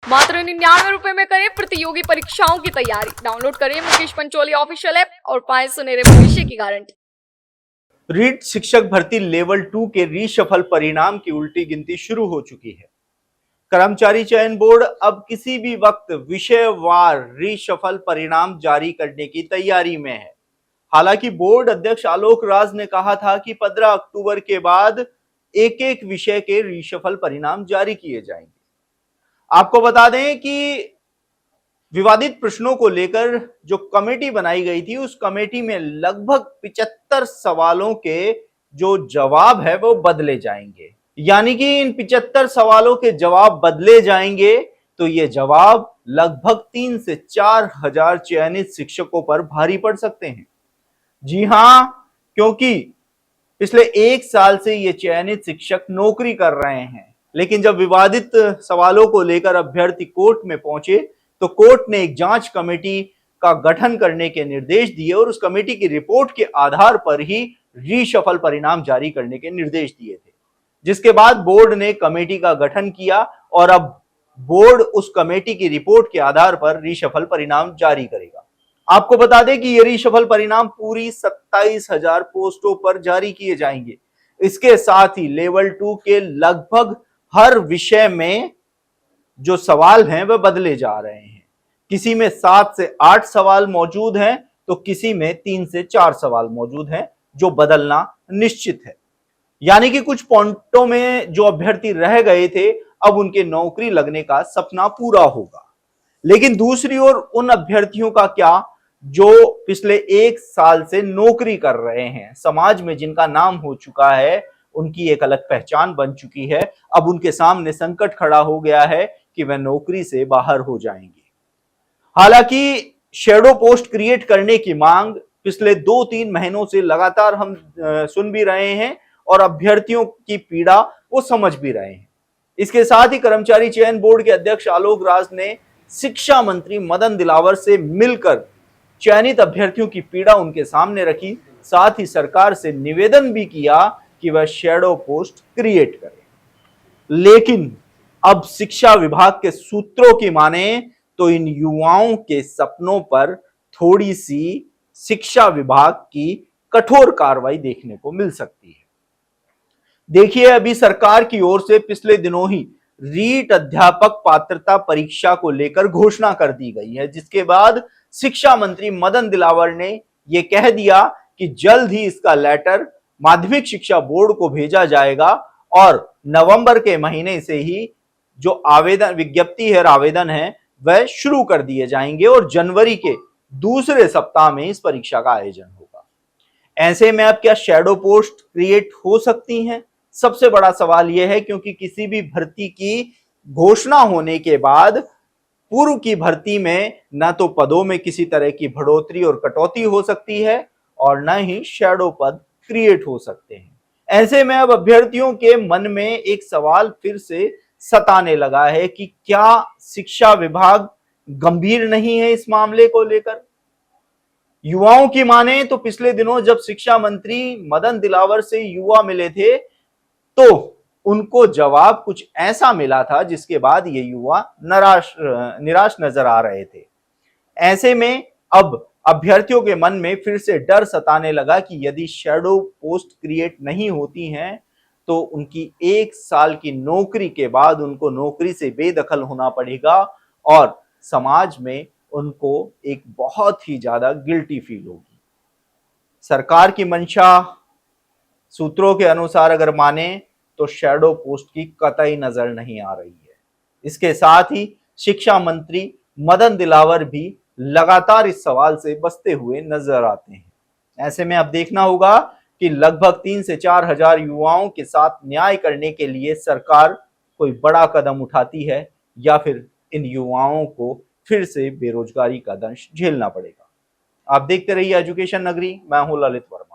मात्र 99 रुपए में करें प्रतियोगी परीक्षाओं की तैयारी। डाउनलोड करें मुकेश पंचोली ऑफिशियल ऐप और पाएं सुनहरे भविष्य की गारंटी। रीट शिक्षक भर्ती लेवल 2 के रीशफल परिणाम की उल्टी गिनती शुरू हो चुकी है। कर्मचारी चयन बोर्ड अब किसी भी वक्त विषयवार रीशफल परिणाम जारी करने की तैयारी में है। हालांकि बोर्ड अध्यक्ष आलोक राज ने कहा था कि 15 अक्टूबर के बाद एक एक विषय के रीशफल परिणाम जारी किए जाएंगे। आपको बता दें कि विवादित प्रश्नों को लेकर जो कमेटी बनाई गई थी, उस कमेटी में लगभग 75 सवालों के जो जवाब है वो बदले जाएंगे। यानी कि इन 75 सवालों के जवाब बदले जाएंगे तो ये जवाब लगभग 3 से 4 हजार चयनित शिक्षकों पर भारी पड़ सकते हैं। जी हां, क्योंकि पिछले एक साल से ये चयनित शिक्षक नौकरी कर रहे हैं, लेकिन जब विवादित सवालों को लेकर अभ्यर्थी कोर्ट में पहुंचे तो कोर्ट ने एक जांच कमेटी का गठन करने के निर्देश दिए और उस कमेटी की रिपोर्ट के आधार पर ही रीशफल परिणाम जारी करने के निर्देश दिए थे। जिसके बाद बोर्ड ने कमेटी का गठन किया और अब बोर्ड उस कमेटी की रिपोर्ट के आधार पर रीशफल परिणाम जारी करेगा। आपको बता दें कि ये रीशफल परिणाम पूरी 27,000 पोस्टों पर जारी किए जाएंगे। इसके साथ ही लेवल 2 के लगभग हर विषय में जो सवाल हैं वह बदले जा रहे हैं। किसी में 7 से 8 सवाल मौजूद हैं तो किसी में 3 से 4 सवाल मौजूद हैं जो बदलना निश्चित है। यानी कि कुछ पॉइंटों में जो अभ्यर्थी रह गए थे अब उनके नौकरी लगने का सपना पूरा होगा। लेकिन दूसरी ओर उन अभ्यर्थियों का क्या जो पिछले एक साल से नौकरी कर रहे हैं, समाज में जिनका नाम हो चुका है, उनकी एक अलग पहचान बन चुकी है। अब उनके सामने संकट खड़ा हो गया है कि वह नौकरी से बाहर हो जाएंगे। हालांकि शैडो पोस्ट क्रिएट करने की मांग पिछले 2-3 महीनों से लगातार हम सुन भी रहे हैं और अभ्यर्थियों की पीड़ा वो समझ भी रहे हैं। इसके साथ ही कर्मचारी चयन बोर्ड के अध्यक्ष आलोक राज ने शिक्षा मंत्री मदन दिलावर से मिलकर चयनित अभ्यर्थियों की पीड़ा उनके सामने रखी। साथ ही सरकार से निवेदन भी किया कि वह शैडो पोस्ट क्रिएट करे। लेकिन अब शिक्षा विभाग के सूत्रों की माने तो इन युवाओं के सपनों पर थोड़ी सी शिक्षा विभाग की कठोर कार्रवाई देखने को मिल सकती है। देखिए, अभी सरकार की ओर से पिछले दिनों ही रीट अध्यापक पात्रता परीक्षा को लेकर घोषणा कर दी गई है, जिसके बाद शिक्षा मंत्री मदन दिलावर ने यह कह दिया कि जल्द ही इसका लेटर माध्यमिक शिक्षा बोर्ड को भेजा जाएगा और नवंबर के महीने से ही जो आवेदन विज्ञप्ति है, आवेदन है, वह शुरू कर दिए जाएंगे और जनवरी के दूसरे सप्ताह में इस परीक्षा का आयोजन होगा। ऐसे में अब क्या शैडो पोस्ट क्रिएट हो सकती हैं? सबसे बड़ा सवाल यह है, क्योंकि किसी भी भर्ती की घोषणा होने के बाद पूर्व की भर्ती में न तो पदों में किसी तरह की बढ़ोतरी और कटौती हो सकती है और न ही शैडो पद क्रिएट हो सकते हैं। ऐसे में अब अभ्यर्थियों के मन में एक सवाल फिर से सताने लगा है कि क्या शिक्षा विभाग गंभीर नहीं है इस मामले को लेकर। युवाओं की माने तो पिछले दिनों जब शिक्षा मंत्री मदन दिलावर से युवा मिले थे तो उनको जवाब कुछ ऐसा मिला था जिसके बाद ये युवा निराश नजर आ रहे थे। ऐसे में अब अभ्यर्थियों के मन में फिर से डर सताने लगा कि यदि शैडो पोस्ट क्रिएट नहीं होती हैं तो उनकी एक साल की नौकरी के बाद उनको नौकरी से बेदखल होना पड़ेगा और समाज में उनको एक बहुत ही ज्यादा गिल्टी फील होगी। सरकार की मंशा सूत्रों के अनुसार अगर माने तो शैडो पोस्ट की कतई नजर नहीं आ रही है। इसके साथ ही शिक्षा मंत्री मदन दिलावर भी लगातार इस सवाल से बचते हुए नजर आते हैं। ऐसे में अब देखना होगा कि लगभग 3 से 4 हजार युवाओं के साथ न्याय करने के लिए सरकार कोई बड़ा कदम उठाती है या फिर इन युवाओं को फिर से बेरोजगारी का दंश झेलना पड़ेगा। आप देखते रहिए एजुकेशन नगरी, मैं हूं ललित वर्मा।